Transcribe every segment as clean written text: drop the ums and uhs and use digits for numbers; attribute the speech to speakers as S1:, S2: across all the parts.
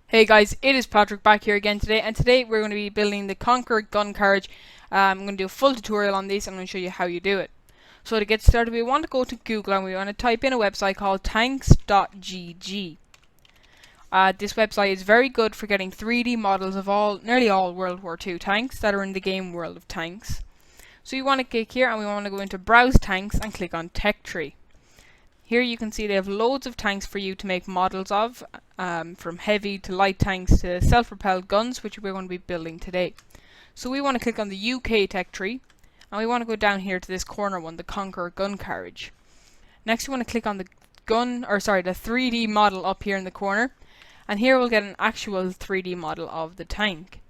S1: Hey guys, it is Patrick back here again today, and today we're going to be building the Conqueror Gun Carriage. I'm going to do a full tutorial on this and I'm going to show you how you do it. So to get started, we want to go to Google and we want to type in a website called tanks.gg. This website is very good for getting 3D models of nearly all World War II tanks that are in the game World of Tanks. So you want to click here and we want to go into Browse Tanks and click on Tech Tree. Here you can see they have loads of tanks for you to make models of, from heavy to light tanks to self-propelled guns, which we're going to be building today. So we want to click on the UK tech tree, and we want to go down here to this corner one, the Conqueror Gun Carriage. Next we want to click on the 3D model up here in the corner, and here we'll get an actual 3D model of the tank.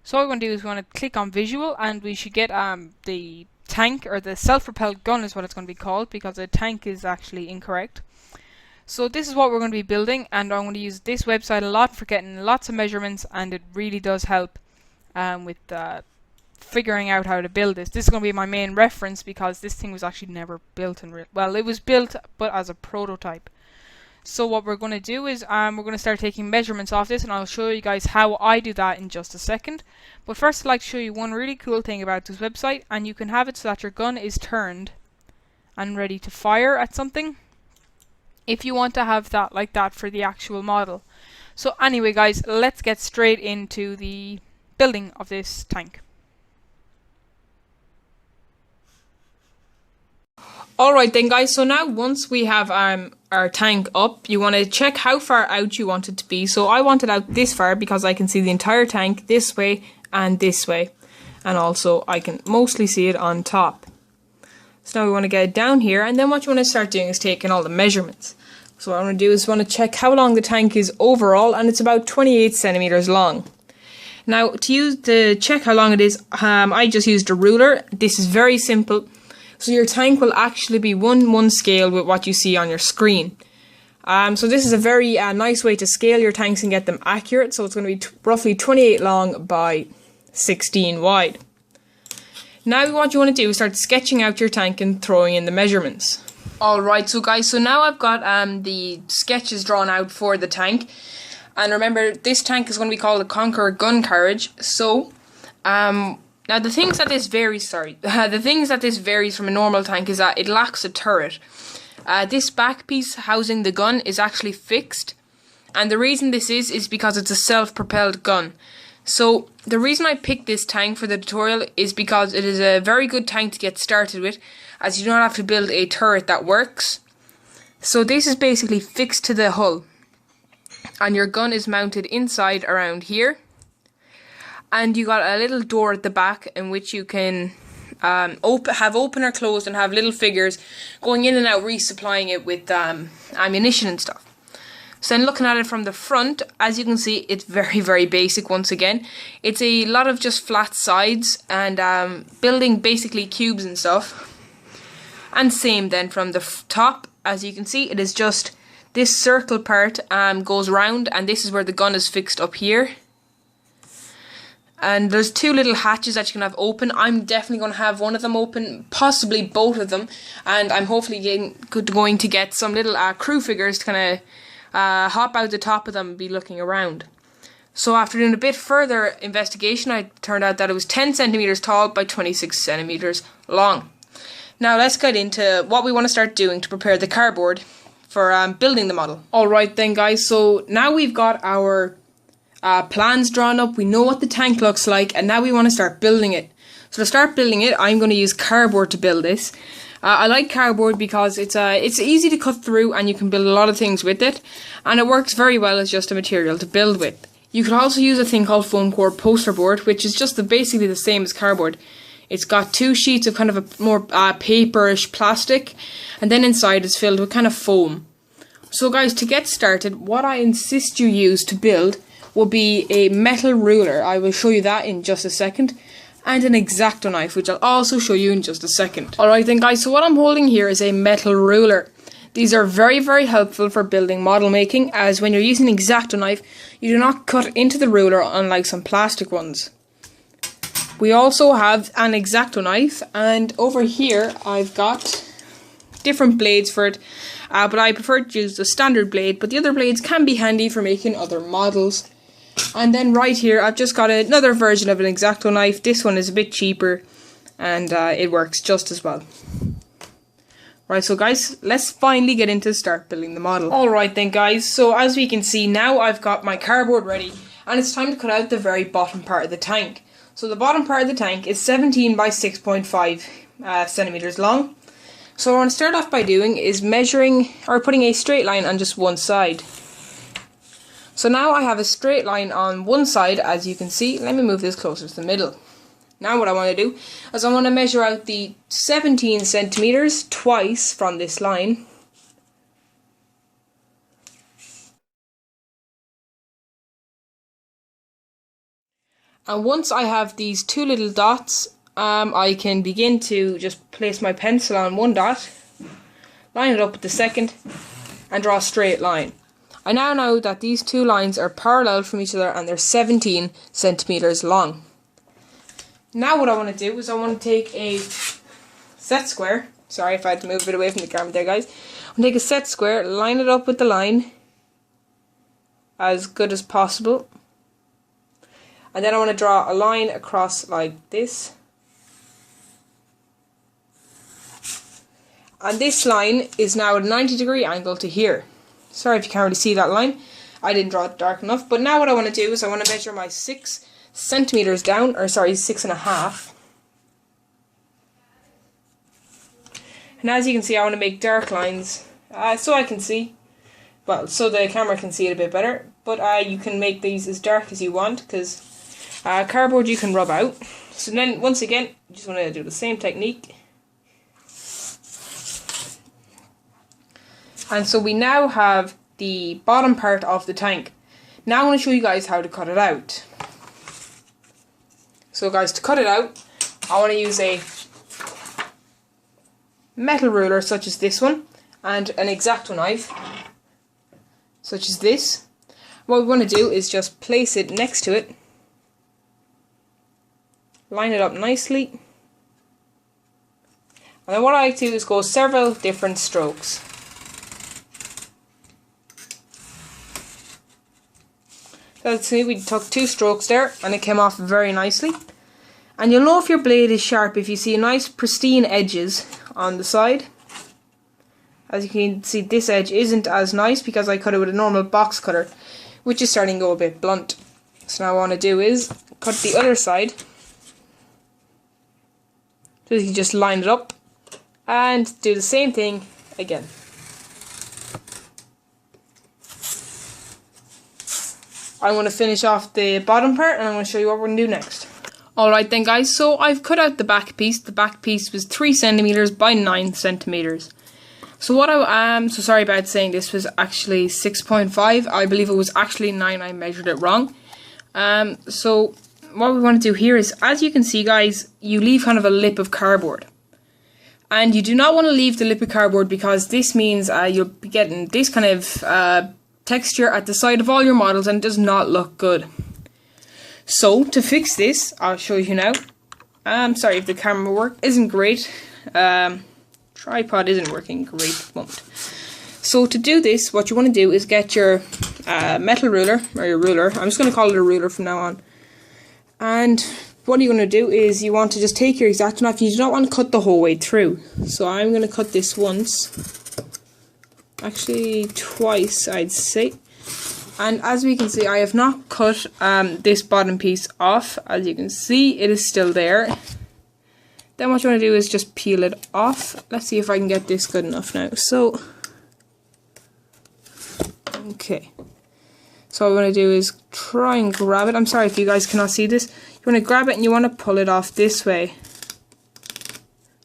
S1: So what we want to do is we want to click on Visual, and we should get the tank, or the self-propelled gun is what it's going to be called, because a tank is actually incorrect. So this is what we're going to be building, and I'm going to use this website a lot for getting lots of measurements, and it really does help with figuring out how to build this. This is going to be my main reference because this thing was actually never built in real. Well, it was built, but as a prototype. So what we're going to do is we're going to start taking measurements off this, and I'll show you guys how I do that in just a second. But first I'd like to show you one really cool thing about this website, and you can have it so that your gun is turned and ready to fire at something if you want to have that like that for the actual model. So anyway guys, let's get straight into the building of this tank. Alright then guys, so now once we have our tank up, you want to check how far out you want it to be. So I want it out this far because I can see the entire tank this way and this way. And also I can mostly see it on top. So now we want to get it down here, and then what you want to start doing is taking all the measurements. So what I want to do is want to check how long the tank is overall, and it's about 28 centimeters long. Now to check how long it is, I just used a ruler. This is very simple. So your tank will actually be 1:1 scale with what you see on your screen. So this is a very nice way to scale your tanks and get them accurate. So it's going to be roughly 28 long by 16 wide. Now what you want to do is start sketching out your tank and throwing in the measurements. Alright, so guys, so now I've got the sketches drawn out for the tank. And remember, this tank is going to be called the Conqueror Gun Carriage. So, now the things that this varies, from a normal tank is that it lacks a turret. This back piece housing the gun is actually fixed, and the reason this is because it's a self-propelled gun. So the reason I picked this tank for the tutorial is because it is a very good tank to get started with, as you don't have to build a turret that works. So this is basically fixed to the hull, and your gun is mounted inside around here. And you got a little door at the back in which you can have open or closed, and have little figures going in and out, resupplying it with ammunition and stuff. So then looking at it from the front, as you can see, it's very, very basic once again. It's a lot of just flat sides and building basically cubes and stuff. And same then from the top, as you can see, it is just this circle part goes round, and this is where the gun is fixed up here. And there's two little hatches that you can have open. I'm definitely going to have one of them open, possibly both of them. And I'm hopefully going to get some little crew figures to kind of hop out the top of them and be looking around. So after doing a bit further investigation, it turned out that it was 10 centimeters tall by 26 centimeters long. Now let's get into what we want to start doing to prepare the cardboard for building the model. Alright then guys, so now we've got our plans drawn up, we know what the tank looks like, and now we want to start building it. So to start building it, I'm going to use cardboard to build this. I like cardboard because it's easy to cut through, and you can build a lot of things with it, and it works very well as just a material to build with. You could also use a thing called foam core poster board, which is just basically the same as cardboard. It's got two sheets of kind of a more paperish plastic, and then inside it's filled with kind of foam. So guys, to get started, what I insist you use to build will be a metal ruler. I will show you that in just a second. And an X-Acto knife, which I'll also show you in just a second. Alright then guys, so what I'm holding here is a metal ruler. These are very, very helpful for building model making, as when you're using an X-Acto knife, you do not cut into the ruler unlike some plastic ones. We also have an X-Acto knife, and over here I've got different blades for it, but I prefer to use the standard blade, but the other blades can be handy for making other models. And then right here, I've just got another version of an X-Acto knife. This one is a bit cheaper, and it works just as well. Right, so guys, let's finally get into start building the model. Alright then guys, so as we can see now, I've got my cardboard ready, and it's time to cut out the very bottom part of the tank. So the bottom part of the tank is 17 by 6.5 centimeters long. So what I want to start off by doing is measuring, or putting a straight line on just one side. So now I have a straight line on one side, as you can see. Let me move this closer to the middle. Now what I want to do is I want to measure out the 17 centimeters twice from this line. And once I have these two little dots, I can begin to just place my pencil on one dot, line it up with the second, and draw a straight line. I now know that these two lines are parallel from each other and they're 17 centimeters long. Now what I want to do is I want to take a set square. Sorry if I had to move a bit away from the camera there, guys. I'm going to take a set square, line it up with the line as good as possible. And then I want to draw a line across like this. And this line is now at a 90-degree angle to here. Sorry if you can't really see that line. I didn't draw it dark enough. But now what I want to do is I want to measure my 6 centimeters down, or sorry, 6.5. And as you can see, I want to make dark lines so I can see, well, so the camera can see it a bit better. But you can make these as dark as you want, because cardboard you can rub out. So then once again, you just want to do the same technique. And so we now have the bottom part of the tank. Now I want to show you guys how to cut it out. So guys, to cut it out, I want to use a metal ruler such as this one, and an X-Acto knife such as this. What we want to do is just place it next to it, line it up nicely, and then what I like to do is go several different strokes. So let's see, we took 2 strokes there and it came off very nicely. And you'll know if your blade is sharp if you see nice pristine edges on the side. As you can see, this edge isn't as nice because I cut it with a normal box cutter, which is starting to go a bit blunt. So now what I want to do is cut the other side. So you can just line it up and do the same thing again. I'm going to finish off the bottom part and I'm going to show you what we're going to do next. Alright then guys, so I've cut out the back piece. The back piece was 3 centimeters by 9 centimeters. So what so sorry about saying this was actually 6.5. I believe it was actually 9. I measured it wrong. So what we want to do here is, as you can see guys, you leave kind of a lip of cardboard. And you do not want to leave the lip of cardboard because this means you'll be getting this kind of texture at the side of all your models and it does not look good. So to fix this, I'll show you now. I'm sorry if the camera work isn't great. Tripod isn't working great at the moment. So to do this, what you want to do is get your metal ruler, or your ruler. I'm just going to call it a ruler from now on. And what you're going to do is you want to just take your X-Acto knife. You do not want to cut the whole way through. So I'm going to cut this once. Actually twice, I'd say. And as we can see, I have not cut this bottom piece off. As you can see, it is still there. Then what you want to do is just peel it off. Let's see if I can get this good enough now. So, okay. So what I want to do is try and grab it. I'm sorry if you guys cannot see this. You want to grab it and you want to pull it off this way.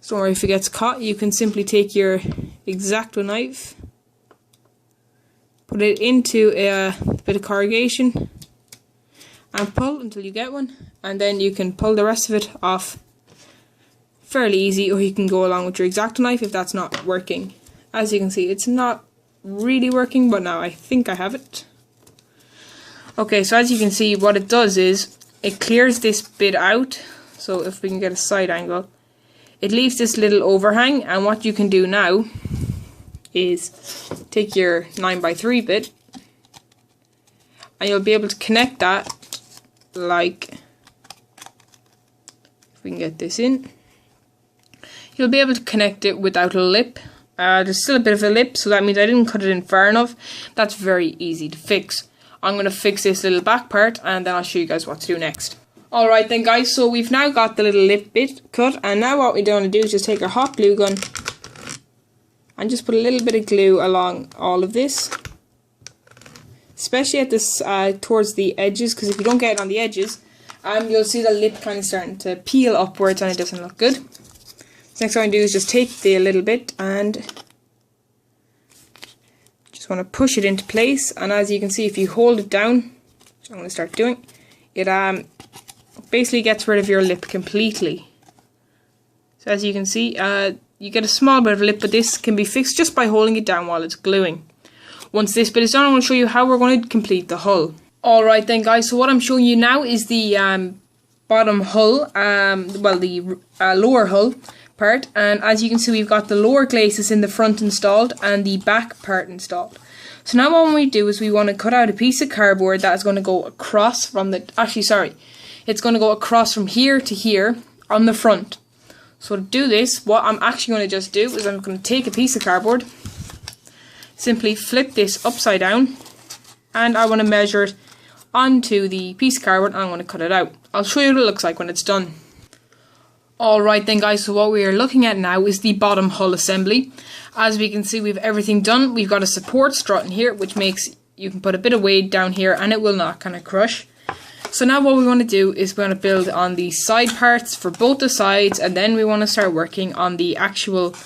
S1: So don't worry if it gets caught. You can simply take your X-Acto knife, put it into a bit of corrugation and pull until you get one, and then you can pull the rest of it off fairly easy, or you can go along with your X-Acto knife if that's not working. As you can see, it's not really working, but now I think I have it. Okay, so as you can see, what it does is it clears this bit out. So if we can get a side angle, it leaves this little overhang, and what you can do now is take your 9x3 bit, and you'll be able to connect that like, if we can get this in, you'll be able to connect it without a lip. There's still a bit of a lip, so that means I didn't cut it in far enough. That's very easy to fix. I'm going to fix this little back part, and then I'll show you guys what to do next. Alright then guys, so we've now got the little lip bit cut, and now what we're going to do is just take our hot glue gun and just put a little bit of glue along all of this. Especially at this, towards the edges, because if you don't get it on the edges, you'll see the lip kind of starting to peel upwards and it doesn't look good. So next what I'm going to do is just take the little bit and just want to push it into place, and as you can see, if you hold it down, which I'm going to start doing, it basically gets rid of your lip completely. So as you can see, you get a small bit of a lip, but this can be fixed just by holding it down while it's gluing. Once this bit is done, I'm going to show you how we're going to complete the hull. Alright then guys, so what I'm showing you now is the bottom hull, the lower hull part, and as you can see, we've got the lower glacis in the front installed and the back part installed. So now what we do is we want to cut out a piece of cardboard that is going to go across from the, it's going to go across from here to here on the front. So to do this, what I'm actually going to just do is I'm going to take a piece of cardboard, simply flip this upside down, and I want to measure it onto the piece of cardboard, and I'm going to cut it out. I'll show you what it looks like when it's done. Alright then guys, so what we are looking at now is the bottom hull assembly. As we can see, we have everything done. We've got a support strut in here, which makes you can put a bit of weight down here and it will not kind of crush. So now what we want to do is we want to build on the side parts for both the sides, and then we want to start working on the actual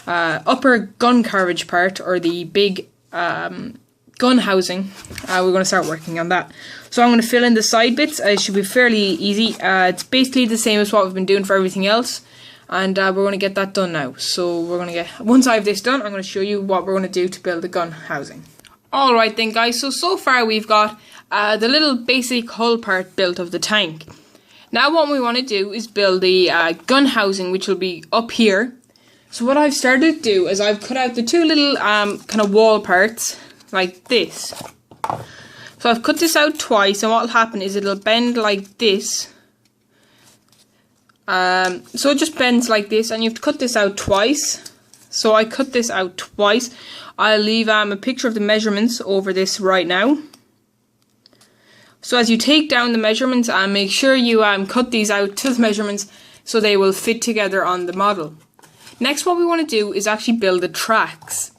S1: upper gun carriage part, or the big gun housing. We're going to start working on that. So I'm going to fill in the side bits. It should be fairly easy. It's basically the same as what we've been doing for everything else, and we're going to get that done now. So we're going to get, once I have this done, I'm going to show you what we're going to do to build the gun housing. Alright then guys, so far we've got the little basic hull part built of the tank. Now what we want to do is build the gun housing, which will be up here. So what I've started to do is I've cut out the two little kind of wall parts like this. So I've cut this out twice, and what will happen is it'll bend like this. So it just bends like this, and you have to cut this out twice. So I cut this out twice. I'll leave a picture of the measurements over this right now. So as you take down the measurements, make sure you cut these out to the measurements so they will fit together on the model. Next, what we want to do is actually build the tracks.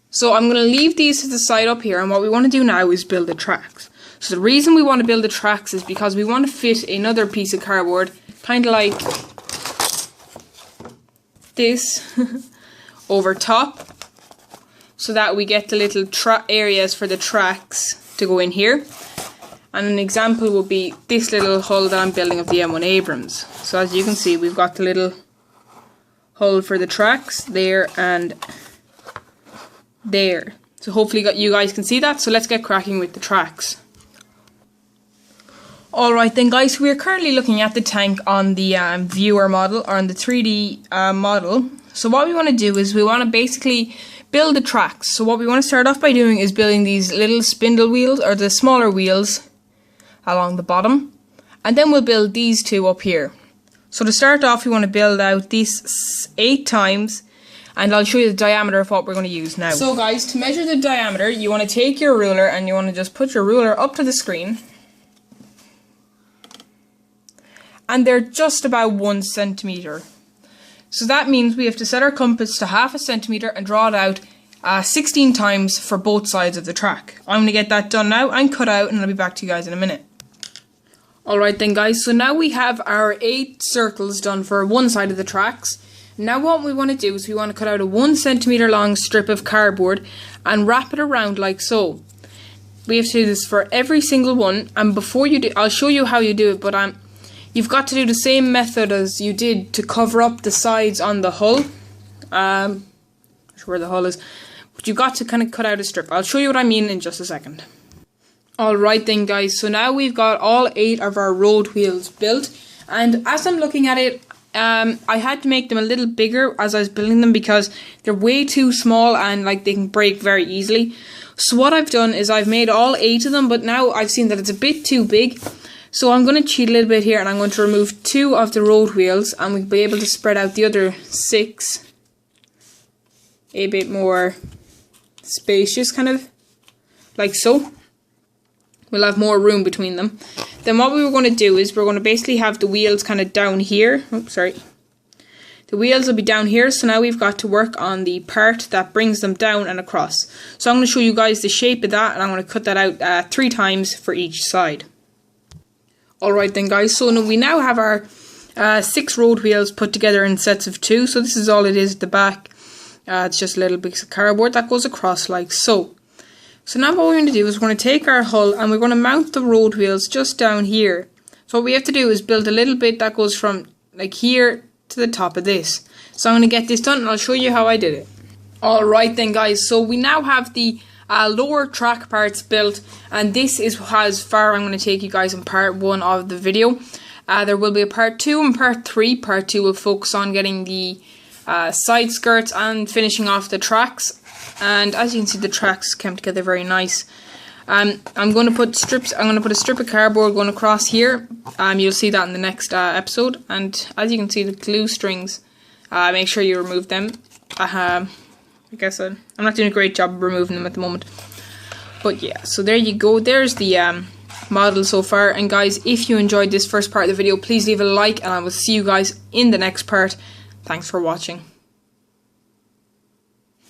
S1: So I'm going to leave these to the side up here, and what we want to do now is build the tracks. So the reason we want to build the tracks is because we want to fit another piece of cardboard, kind of like this, over top, so that we get the little areas for the tracks to go in here. And an example would be this little hull that I'm building of the M1 Abrams. So as you can see, we've got the little hull for the tracks there and there. So hopefully you guys can see that. So let's get cracking with the tracks. Alright then guys, we are currently looking at the tank on the viewer model, or on the 3D model. So what we want to do is we want to basically build the tracks. So what we want to start off by doing is building these little spindle wheels, or the smaller wheels along the bottom, and then we'll build these two up here. So to start off, we want to build out these 8 times, and I'll show you the diameter of what we're going to use now. So guys, to measure the diameter, you want to take your ruler and you want to just put your ruler up to the screen, and they're just about 1 centimeter. So that means we have to set our compass to 0.5 centimeter and draw it out 16 times for both sides of the track. I'm going to get that done now and cut out, and I'll be back to you guys in a minute. Alright then guys, so now we have our 8 circles done for one side of the tracks. Now what we want to do is we want to cut out a 1 centimeter long strip of cardboard and wrap it around like so. We have to do this for every single one, and before you do, I'll show you how you do it, but you've got to do the same method as you did to cover up the sides on the hull. Not sure where the hull is, but you've got to kind of cut out a strip. I'll show you what I mean in just a second. Alright then guys, so now we've got all 8 of our road wheels built, and as I'm looking at it, I had to make them a little bigger as I was building them because they're way too small and like they can break very easily. So what I've done is I've made all 8 of them, but now I've seen that it's a bit too big. So I'm going to cheat a little bit here, and I'm going to remove 2 of the road wheels, and we'll be able to spread out the other 6 a bit more spacious, kind of like so. We'll have more room between them. Then what we were going to do is we're going to basically have the wheels kind of down here. Oh, sorry. The wheels will be down here, so now we've got to work on the part that brings them down and across. So I'm going to show you guys the shape of that, and I'm going to cut that out 3 times for each side. Alright then guys, so we now have our 6 road wheels put together in sets of 2. So this is all it is at the back. It's just a little piece of cardboard that goes across like so. So now what we're going to do is we're going to take our hull and we're going to mount the road wheels just down here. So what we have to do is build a little bit that goes from like here to the top of this. So I'm going to get this done and I'll show you how I did it. Alright then guys, so we now have the lower track parts built, and this is how far I'm going to take you guys in part 1 of the video. There will be a part 2 and part 3. Part 2 will focus on getting the side skirts and finishing off the tracks. And as you can see, the tracks came together very nice. I'm going to put strips. I'm going to put a strip of cardboard going across here. You'll see that in the next episode. And as you can see, the glue strings. Make sure you remove them. I guess I'm not doing a great job of removing them at the moment. But yeah, so there you go. There's the model so far. And guys, if you enjoyed this first part of the video, please leave a like, and I will see you guys in the next part. Thanks for watching.